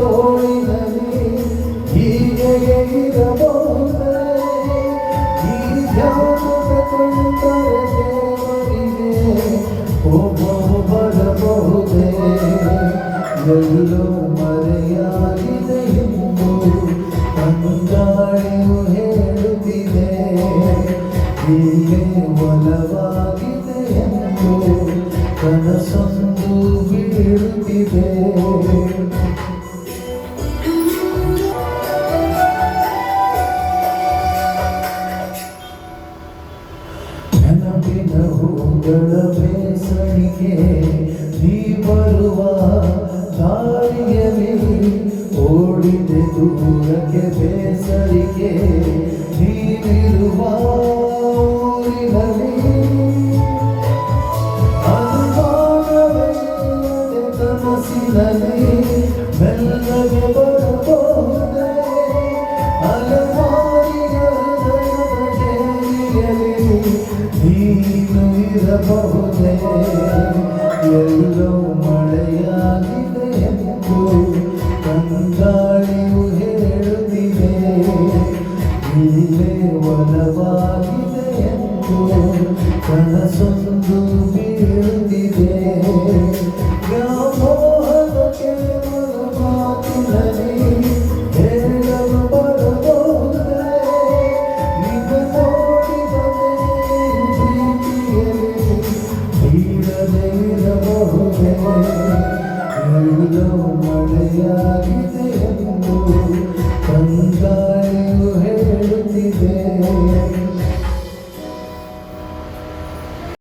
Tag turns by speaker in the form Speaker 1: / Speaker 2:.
Speaker 1: ತೋಳಿನಲ್ಲಿ ಹೀಗೆ ಇರಬಹುದೇ ಈ ಧ್ಯಾನದ ಕೊಂಡರೆ ದೇವರಿಗೆ ಬರಬಹುದೇ ಎಲ್ಲೋ ಮರೆಯಾಗಿದೆ ಎಂದು ಅಂಗಾಳಿಯು ಹೇಳುತ್ತಿದೆ ಹೀಗೆ ಒಲವಾಗಿದೆ ಎಂದು ಕನಸೊಂದು ಬೀಳುತ್ತಿದೆ ನೆನಪಿನ ಹೂಗಳ ಬೇಸಣಿಗೆ ನೀ ಬರುವ ದಾರಿಯಲ್ಲಿ ಓಡಿದೆ ದೂರಕ್ಕೆ ಬೇಸರಿಕೆ ನೀವಿರುವ ಊರಿನಲ್ಲಿ ಅನುಮಾನವಿಲ್ಲದೆ ಕನಸಿನಲ್ಲಿ ಮೆಲ್ಲಗೆ ಬರಬಹುದೇ ಅಲಮಾರಿಯ ಹೃದಯದಲ್ಲಿ ನೀನು ಇರಬಹುದೇ ಎಲ್ಲೋ ಮಳೆಯಾಗಿದೆ ಎಂದು ಕಂಗಾಳಿಯು ಹೇಳುತ್ತಿದೆ ಇಲ್ಲೇ ಒಲವಾಗಿದೆ ಎಂದು ಕನಸೊಂದು ಬೀಳುತ್ತಿದೆ ವ್ಯಾಮೋಹದ ಕೇವಲ ಮಾತಿನಲ್ಲಿ ಹೇಳಲು ಬರಬಹುದೇ ನಿನ್ನ ನೋಡಿದ ಪ್ರೀತಿಯಲ್ಲಿ ಬೀಳದೆ ಇರಬಹುದೇ ಎಲ್ಲೋ ಮಳೆಯಾಗಿದೆ ಎಂದು